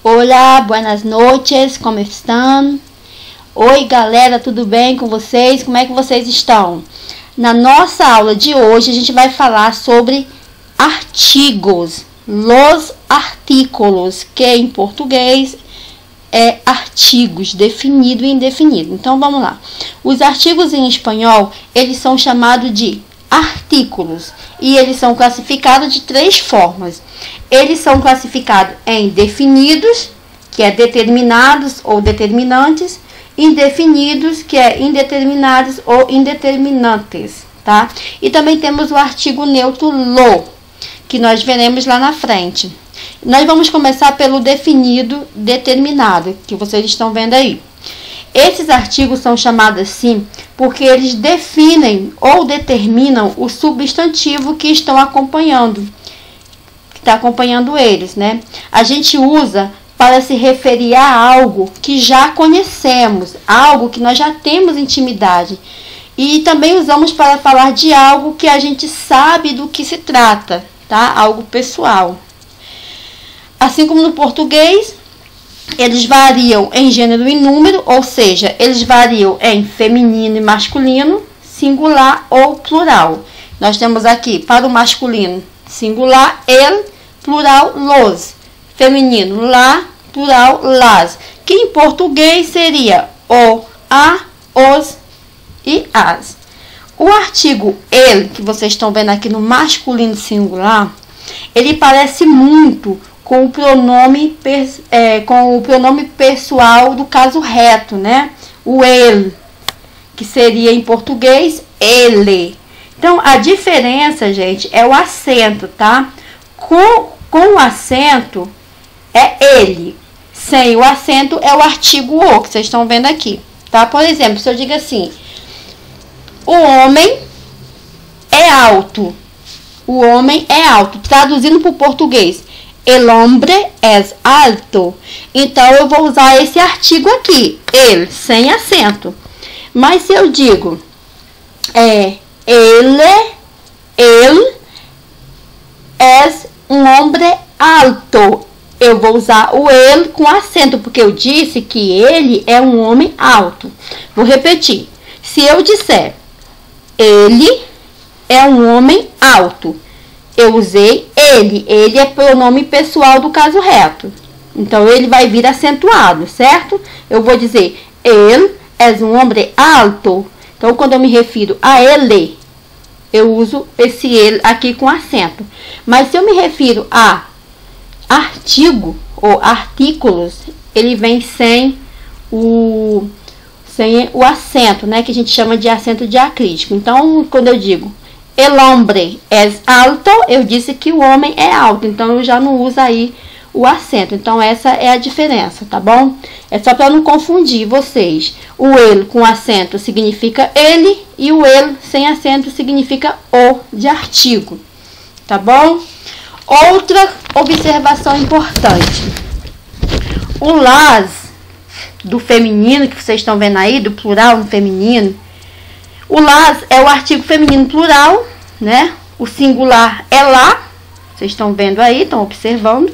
Olá, buenas noches, como estão? Oi, galera, tudo bem com vocês? Como é que vocês estão? Na nossa aula de hoje, a gente vai falar sobre artigos, los artículos, que em português é artigos, definido e indefinido. Então, vamos lá. Os artigos em espanhol, eles são chamados de artículos e eles são classificados de 3 formas. Eles são classificados em definidos, que é determinados ou determinantes, indefinidos, que é indeterminados ou indeterminantes, tá? E também temos o artigo neutro lo, que nós veremos lá na frente. Nós vamos começar pelo definido determinado, que vocês estão vendo aí. Esses artigos são chamados assim porque eles definem ou determinam o substantivo que estão acompanhando, que está acompanhando eles, né? A gente usa para se referir a algo que já conhecemos, algo que nós já temos intimidade. E também usamos para falar de algo que a gente sabe do que se trata, tá? Algo pessoal. Assim como no português, eles variam em gênero e número, ou seja, eles variam em feminino e masculino, singular ou plural. Nós temos aqui, para o masculino, singular, el, plural, los. Feminino, la, plural, las. Que em português seria o, a, os e as. O artigo el, que vocês estão vendo aqui no masculino singular, ele parece muito com o pronome pessoal do caso reto, né? O ele, que seria em português ele. Então, a diferença, gente, é o acento, tá? Com o acento é ele. Sem o acento é o artigo o, que vocês estão vendo aqui, tá? Por exemplo, se eu digo assim, o homem é alto. O homem é alto. Traduzindo para o português, el hombre es alto. Então, eu vou usar esse artigo aqui, ele, sem acento. Mas se eu digo, ele es um hombre alto, eu vou usar o ele com acento, porque eu disse que ele é um homem alto. Vou repetir. Se eu disser, ele é um homem alto, eu usei ele. Ele é pronome pessoal do caso reto. Então, ele vai vir acentuado, certo? Eu vou dizer, ele é um homem alto. Então, quando eu me refiro a ele, eu uso esse ele aqui com acento. Mas, se eu me refiro a artigo ou artículos, ele vem sem o acento, né? Que a gente chama de acento diacrítico. Então, quando eu digo el hombre es alto, eu disse que o homem é alto, então eu já não uso aí o acento. Então, essa é a diferença, tá bom? É só para não confundir vocês. O ele com acento significa ele e o ele sem acento significa o de artigo, tá bom? Outra observação importante. O las do feminino, que vocês estão vendo aí, do plural no feminino, o las é o artigo feminino plural, né? O singular é lá. Vocês estão vendo aí, estão observando.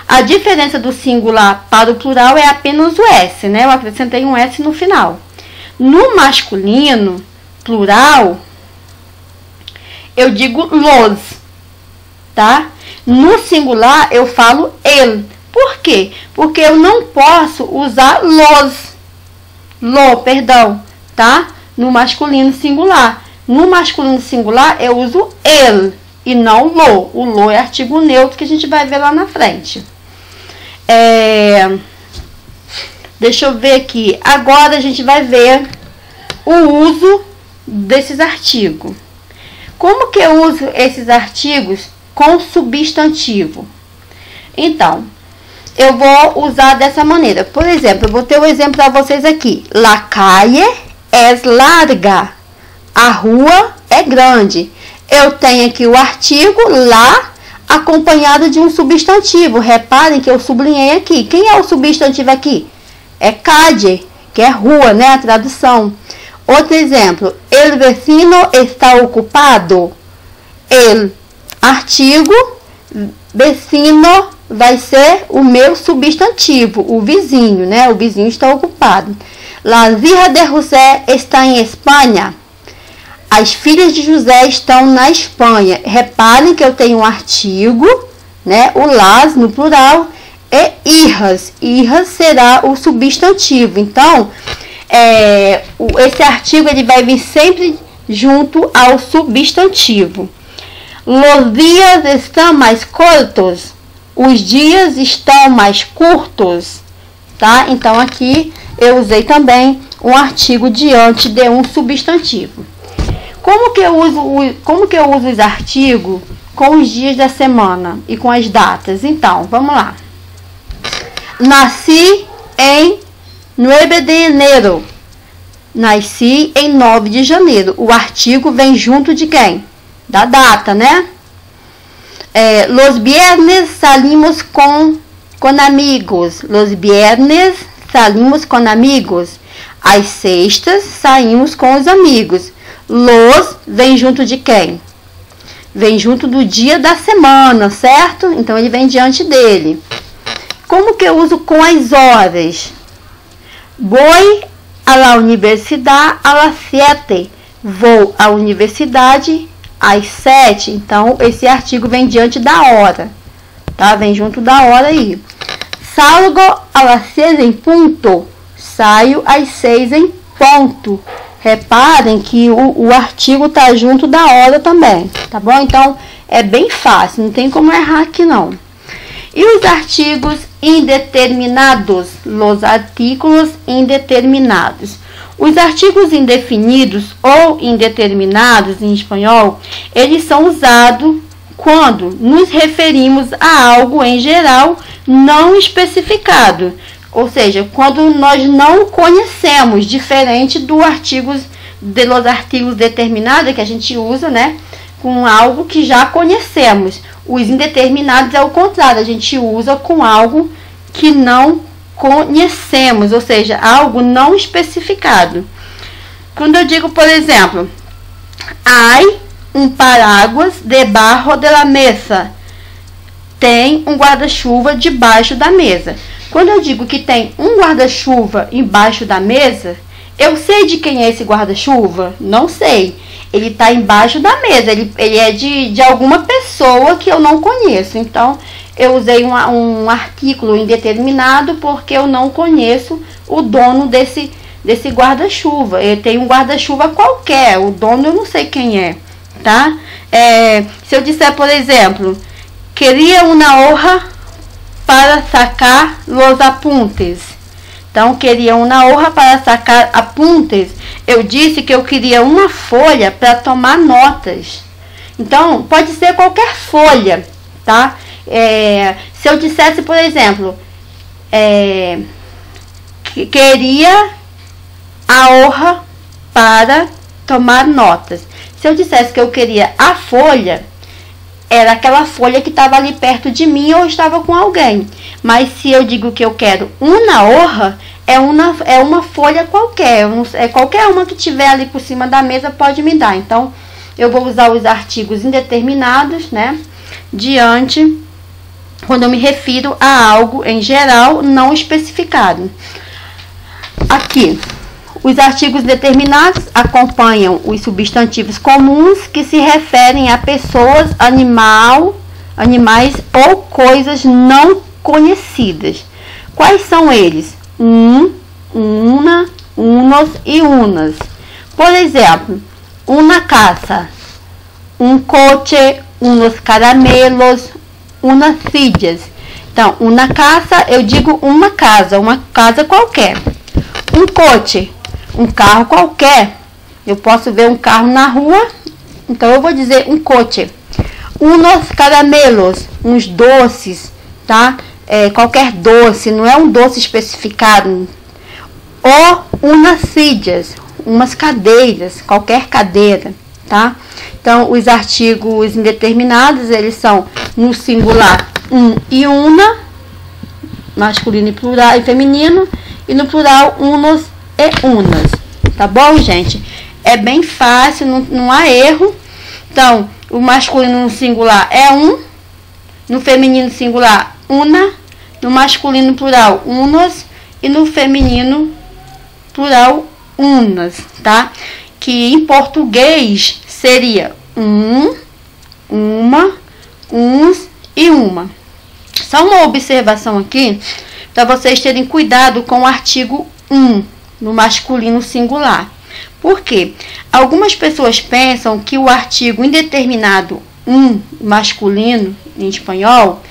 A diferença do singular para o plural é apenas o S, né? Eu acrescentei um S no final. No masculino plural, eu digo los, tá? No singular, eu falo el. Por quê? Porque eu não posso usar tá? No masculino singular. No masculino singular, eu uso el e não lo. O lo é artigo neutro, que a gente vai ver lá na frente. Deixa eu ver aqui. Agora, a gente vai ver o uso desses artigos. Como que eu uso esses artigos com substantivo? Então, eu vou usar dessa maneira. Por exemplo, eu vou ter um exemplo para vocês aqui. La calle es larga. A rua é grande. Eu tenho aqui o artigo lá acompanhado de um substantivo. Reparem que eu sublinhei aqui. Quem é o substantivo aqui? É calle, que é rua, né? A tradução. Outro exemplo. El vecino está ocupado. El, artigo, vecino, vai ser o meu substantivo, o vizinho, né? O vizinho está ocupado. Las hijas de José estão em Espanha. As filhas de José estão na Espanha. Reparem que eu tenho um artigo, né? O las no plural e hijas. Hijas será o substantivo. Então, esse artigo ele vai vir sempre junto ao substantivo. Los días estão mais curtos. Os dias estão mais curtos, tá? Então, aqui eu usei também um artigo diante de um substantivo. Como que eu uso os artigos com os dias da semana e com as datas? Então, vamos lá. Nasci em 9 de enero. Nasci em 9 de janeiro. O artigo vem junto de quem? Da data, né? Los viernes salimos con amigos. Los viernes salimos con amigos. Às sextas saímos com os amigos. Los vem junto de quem? Vem junto do dia da semana, certo? Então ele vem diante dele. Como que eu uso com as horas? Voy a la universidad a las 7. Vou à universidade às 7. Então, esse artigo vem diante da hora. Tá? Vem junto da hora aí. Salgo a las 6 em punto. Saio às 6 em ponto. Reparem que o artigo tá junto da hora também. Tá bom? Então, é bem fácil. Não tem como errar aqui, não. E os artigos indeterminados? Los artículos indeterminados. Os artigos indefinidos ou indeterminados em espanhol, eles são usados quando nos referimos a algo em geral não especificado. Ou seja, quando nós não conhecemos, diferente do artigos los artigos determinados que a gente usa, né, com algo que já conhecemos. Os indeterminados é o contrário, a gente usa com algo que não conhecemos, ou seja, algo não especificado. Quando eu digo, por exemplo, hay um paraguas debaixo de la mesa. Tem um guarda-chuva debaixo da mesa. Quando eu digo que tem um guarda-chuva embaixo da mesa, eu sei de quem é esse guarda-chuva? Não sei. Ele está embaixo da mesa. Ele é de alguma pessoa que eu não conheço. Então, eu usei um artículo indeterminado porque eu não conheço o dono desse guarda-chuva. Ele tem um guarda-chuva qualquer. O dono eu não sei quem é, tá? Se eu disser, por exemplo, queria uma hoja para sacar los apuntes. Então, queria uma hoja para sacar apuntes. Eu disse que eu queria uma folha para tomar notas. Então, pode ser qualquer folha, tá? Se eu dissesse, por exemplo, que queria a hoja para tomar notas. Se eu dissesse que eu queria a folha, era aquela folha que estava ali perto de mim ou estava com alguém. Mas se eu digo que eu quero uma hoja, é uma folha qualquer. Qualquer uma que tiver ali por cima da mesa pode me dar. Então, eu vou usar os artigos indeterminados, né? Diante, quando eu me refiro a algo em geral não especificado. Aqui, os artigos determinados acompanham os substantivos comuns que se referem a pessoas, animais ou coisas não conhecidas. Quais são eles? Una, unos e unas. Por exemplo, una casa, um coche, unos caramelos, unas sillas. Então, uma casa, eu digo uma casa qualquer. Um coche, um carro qualquer. Eu posso ver um carro na rua, então eu vou dizer um coche. Unos caramelos, uns doces, tá? Qualquer doce, não é um doce especificado. Ou unas sillas, umas cadeiras, qualquer cadeira, tá? Então, os artigos indeterminados, eles são no singular um e una, masculino e plural e feminino, e no plural unos e unas, tá bom, gente? É bem fácil, não há erro. Então, o masculino no singular é um, no feminino singular una, no masculino plural, unos, e no feminino plural, unas, tá? Que em português seria uma, uns e uma. Só uma observação aqui, para vocês terem cuidado com o artigo no masculino singular. Por quê? Algumas pessoas pensam que o artigo indeterminado masculino, em espanhol,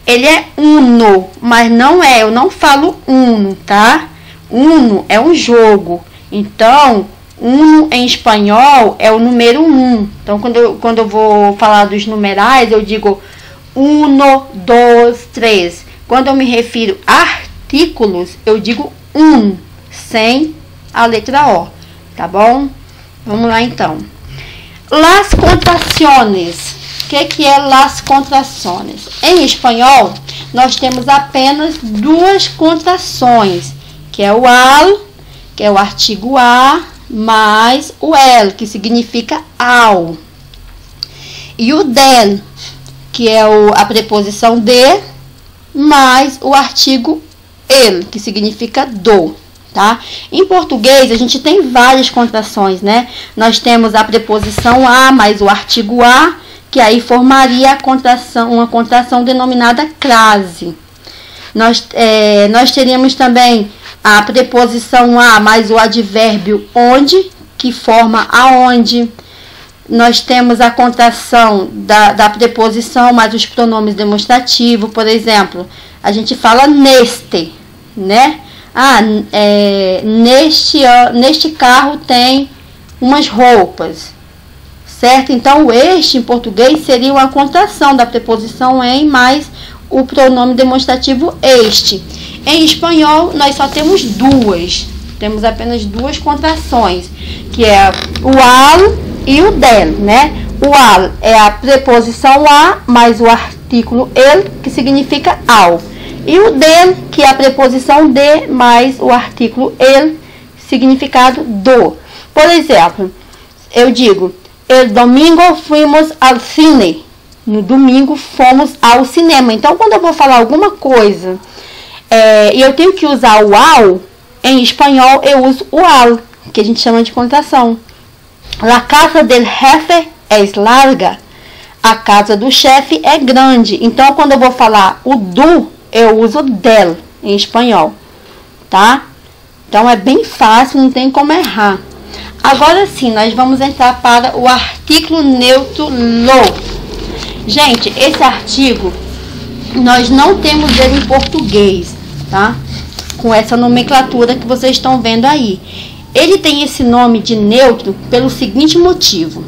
ele é uno, mas não é, eu não falo uno, tá? Uno é um jogo, então, uno em espanhol é o número 1. Então, quando eu vou falar dos numerais, eu digo 1, 2, 3. Quando eu me refiro a artículos, eu digo sem a letra O, tá bom? Vamos lá, então. Las contracciones. O que é las contracciones? Em espanhol, nós temos apenas duas contrações, que é o al, que é o artigo a, mais o el, que significa ao. E o del, que é a preposição de, mais o artigo el, que significa do, tá? Em português, a gente tem várias contrações, né? Nós temos a preposição a, mais o artigo a, que aí formaria a contração, uma contração denominada crase. Nós teríamos também a preposição a mais o advérbio onde, que forma aonde. Nós temos a contração da preposição mais os pronomes demonstrativos. Por exemplo, a gente fala neste, né? Neste carro tem umas roupas, certo? Então, o este em português seria uma contração da preposição em mais o pronome demonstrativo este. Em espanhol, nós só temos temos apenas duas contrações, que é o al e o del, né? O al é a preposição a mais o artículo el, que significa ao. E o del, que é a preposição de mais o artículo el, significado do. Por exemplo, eu digo, el domingo fuimos al cine. No domingo fomos ao cinema. Então, quando eu vou falar alguma coisa e eu tenho que usar o ao, em espanhol eu uso o al, que a gente chama de contração. La casa del jefe es larga. A casa do chefe é grande. Então, quando eu vou falar o do, eu uso del em espanhol, tá? Então, é bem fácil, não tem como errar. Agora sim, nós vamos entrar para o artículo neutro lo. Gente, esse artigo, nós não temos ele em português, tá? Com essa nomenclatura que vocês estão vendo aí. Ele tem esse nome de neutro pelo seguinte motivo.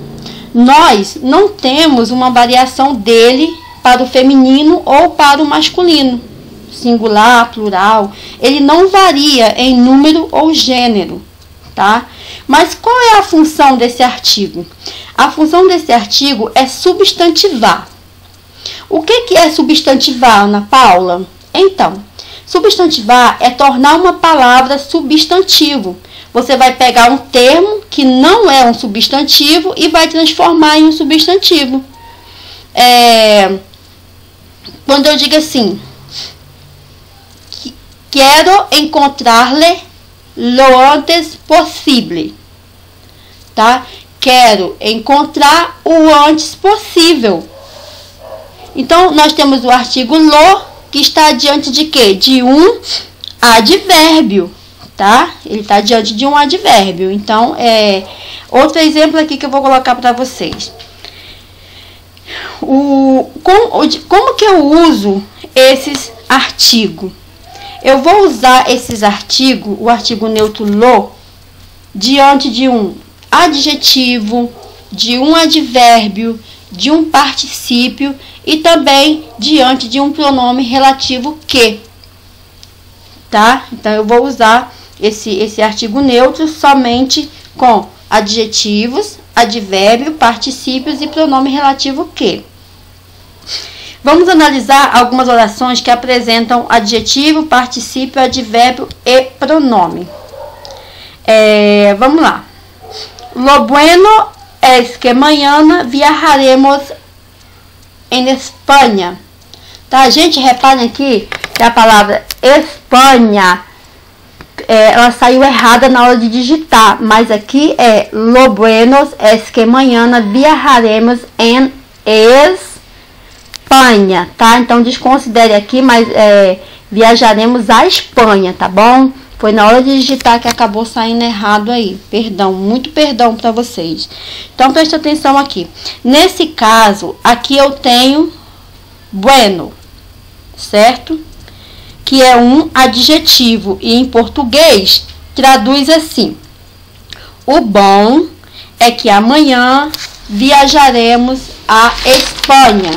Nós não temos uma variação dele para o feminino ou para o masculino. Singular, plural. Ele não varia em número ou gênero, tá? Mas qual é a função desse artigo? A função desse artigo é substantivar. O que é substantivar, Ana Paula? Então, substantivar é tornar uma palavra substantivo. Você vai pegar um termo que não é um substantivo e vai transformar em um substantivo. Quando eu digo assim, quero encontrar-lhe lo antes possível, tá? Quero encontrar o antes possível. Então, nós temos o artigo lo, que está diante de quê? De um advérbio, tá? Ele está diante de um advérbio. Então, outro exemplo aqui que eu vou colocar para vocês. Como que eu uso esses artigos? Eu vou usar esses artigos, o artigo neutro lo, diante de um adjetivo, de um advérbio, de um particípio e também diante de um pronome relativo que, tá? Então, eu vou usar esse artigo neutro somente com adjetivos, advérbio, particípios e pronome relativo que. Vamos analisar algumas orações que apresentam adjetivo, particípio, advérbio e pronome. Vamos lá. Lo bueno es que mañana viajaremos en España. Tá, gente? Reparem aqui que a palavra Espanha, ela saiu errada na hora de digitar, mas aqui é lo buenos es que mañana viajaremos en Espanha, tá? Então desconsidere aqui, mas viajaremos à Espanha, tá bom? Foi na hora de digitar que acabou saindo errado aí. Perdão, muito perdão para vocês. Então preste atenção aqui. Nesse caso, aqui eu tenho bueno, certo? Que é um adjetivo e em português traduz assim: o bom é que amanhã viajaremos à Espanha.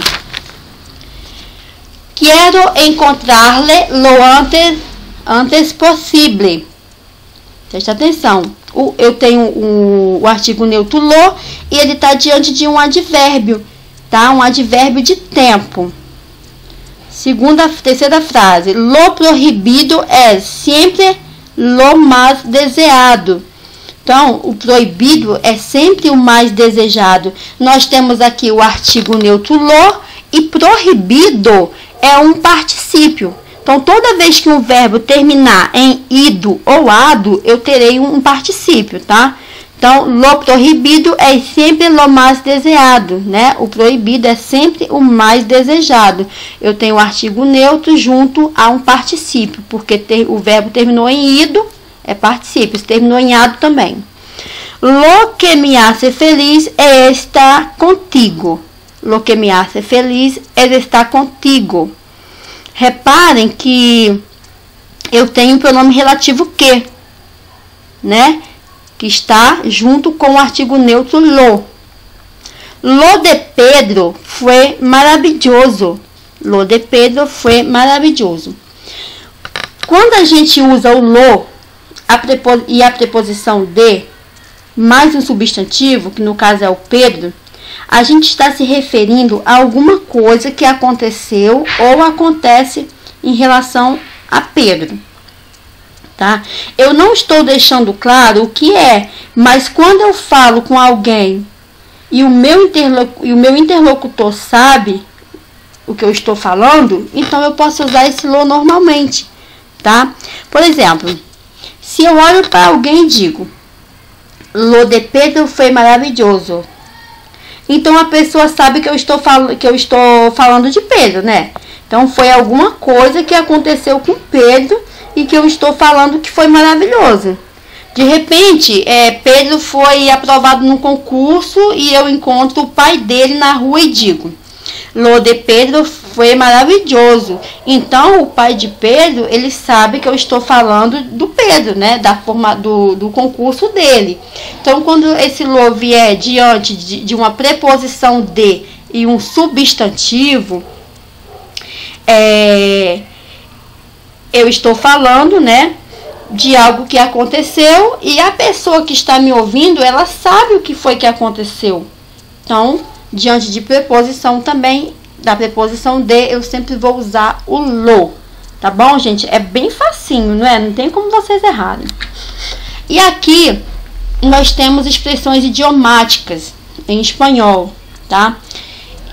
Quero encontrar-lhe lo antes possível. Preste atenção. Eu tenho o artigo neutro lo e ele está diante de um advérbio, tá? Um advérbio de tempo. Terceira frase. Lo proibido é sempre lo mais desejado. Então, o proibido é sempre o mais desejado. Nós temos aqui o artigo neutro lo e proibido é um particípio. Então, toda vez que um verbo terminar em ido ou ado, eu terei um particípio, tá? Então, lo proibido é sempre lo mais desejado, né? O proibido é sempre o mais desejado. Eu tenho o artigo neutro junto a um particípio, porque o verbo terminou em ido, é particípio. Se terminou em ado também. Lo que me hace feliz é estar contigo. Lo que me hace feliz é estar contigo. Reparem que eu tenho o pronome relativo que, né? Que está junto com o artigo neutro lo. Lo de Pedro foi maravilhoso. Lo de Pedro foi maravilhoso. Quando a gente usa o lo e a preposição de mais um substantivo, que no caso é o Pedro, a gente está se referindo a alguma coisa que aconteceu ou acontece em relação a Pedro. Tá? Eu não estou deixando claro o que é, mas quando eu falo com alguém e o meu interlocutor sabe o que eu estou falando, então eu posso usar esse lo normalmente, tá? Por exemplo, se eu olho para alguém e digo: lo de Pedro foi maravilhoso. Então a pessoa sabe que eu estou falando de Pedro, né? Então foi alguma coisa que aconteceu com Pedro e que eu estou falando que foi maravilhoso. De repente, Pedro foi aprovado num concurso e eu encontro o pai dele na rua e digo: lo de Pedro foi maravilhoso. Então, o pai de Pedro, ele sabe que eu estou falando do Pedro, né? Da forma do concurso dele. Então, quando esse lo vier diante de uma preposição de e um substantivo, eu estou falando, né, de algo que aconteceu e a pessoa que está me ouvindo, ela sabe o que foi que aconteceu. Então, diante de preposição também, da preposição de, eu sempre vou usar o lo. Tá bom, gente? É bem facinho, não é? Não tem como vocês errarem. E aqui, nós temos expressões idiomáticas em espanhol, tá?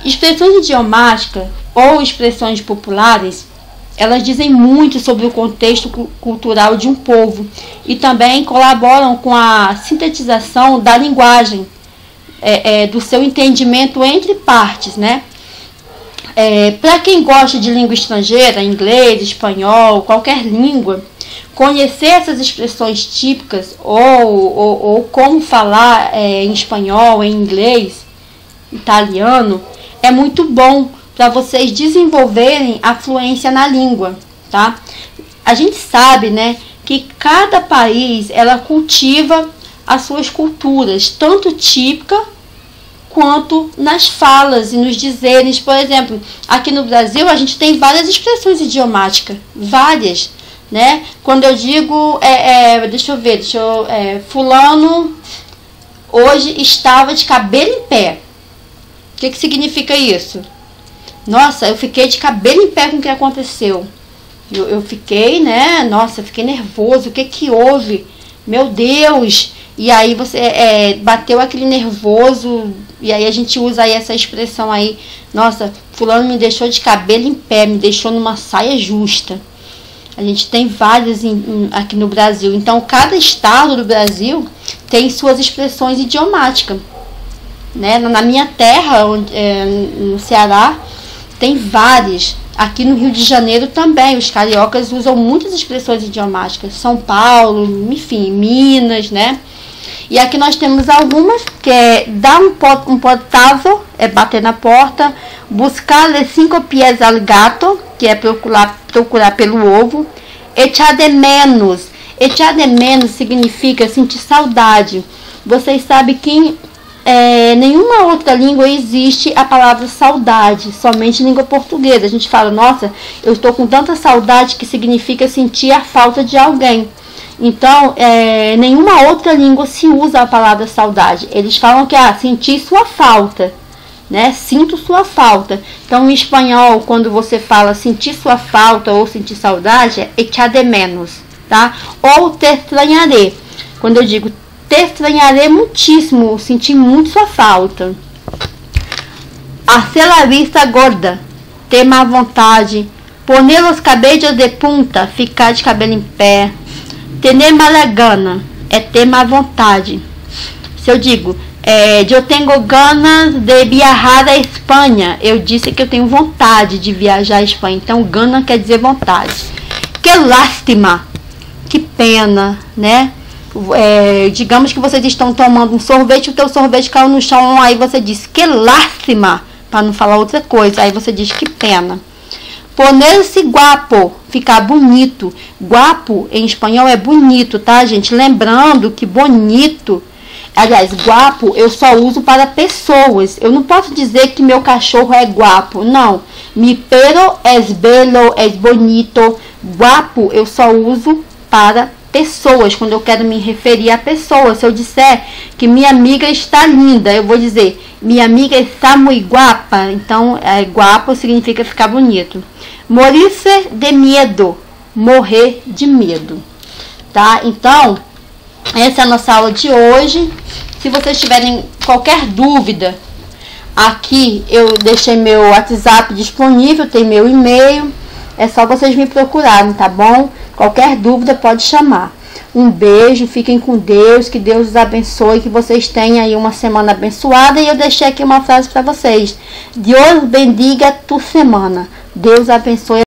Expressões idiomáticas ou expressões populares, elas dizem muito sobre o contexto cultural de um povo e também colaboram com a sintetização da linguagem, do seu entendimento entre partes, né? Para quem gosta de língua estrangeira, inglês, espanhol, qualquer língua, conhecer essas expressões típicas ou como falar em espanhol, em inglês, italiano, é muito bom para vocês desenvolverem a fluência na língua, tá? A gente sabe, né, que cada país, ela cultiva as suas culturas, tanto típica quanto nas falas e nos dizeres. Por exemplo, aqui no Brasil a gente tem várias expressões idiomáticas, várias, né? Quando eu digo, fulano hoje estava de cabelo em pé. O que significa isso? Nossa, eu fiquei de cabelo em pé com o que aconteceu. Eu fiquei, né? Nossa, eu fiquei nervoso. O que houve? Meu Deus! E aí você bateu aquele nervoso. E aí a gente usa aí essa expressão aí. Nossa, fulano me deixou de cabelo em pé, me deixou numa saia justa. A gente tem várias aqui no Brasil. Então, cada estado do Brasil tem suas expressões idiomáticas. Né? Na minha terra, no Ceará, tem várias. Aqui no Rio de Janeiro também, os cariocas usam muitas expressões idiomáticas. São Paulo, enfim, Minas, né? E aqui nós temos algumas, que é dar um portazo, é bater na porta, buscar les 5 pies al gato, que é procurar pelo ovo, echar de menos. Echar de menos significa sentir saudade. Vocês sabem que nenhuma outra língua existe a palavra saudade, somente língua portuguesa. A gente fala, nossa, eu estou com tanta saudade, que significa sentir a falta de alguém. Então, nenhuma outra língua se usa a palavra saudade. Eles falam que sentir sua falta, né? Sinto sua falta. Então, em espanhol, quando você fala sentir sua falta ou sentir saudade, é echar de menos, tá? Ou te extrañaré. Quando eu digo te extrañaré muchísimo, senti muito sua falta. Hacer la vista gorda, ter má vontade. Poner os cabelos de punta, ficar de cabelo em pé. Tener mala gana, é ter má vontade. Se eu digo, eu tenho ganas de viajar à Espanha, eu disse que eu tenho vontade de viajar à Espanha. Então, gana quer dizer vontade. Que lástima, que pena, né? Digamos que vocês estão tomando um sorvete, o teu sorvete caiu no chão, aí você diz que lástima, para não falar outra coisa, aí você diz que pena. Poner-se guapo, ficar bonito. Guapo em espanhol é bonito, tá, gente? Lembrando que bonito, aliás, guapo eu só uso para pessoas. Eu não posso dizer que meu cachorro é guapo, não. Mi perro es bello, es bonito. Guapo eu só uso para pessoas, quando eu quero me referir a pessoas. Se eu disser que minha amiga está linda, eu vou dizer minha amiga está muito guapa. Então, guapo significa ficar bonito. Morir-se de medo, morrer de medo, tá? Então, essa é a nossa aula de hoje. Se vocês tiverem qualquer dúvida, aqui eu deixei meu WhatsApp disponível, tem meu e-mail, é só vocês me procurarem, tá bom? Qualquer dúvida pode chamar. Um beijo, fiquem com Deus, que Deus os abençoe, que vocês tenham aí uma semana abençoada. E eu deixei aqui uma frase para vocês. Deus bendiga tu semana. Deus abençoe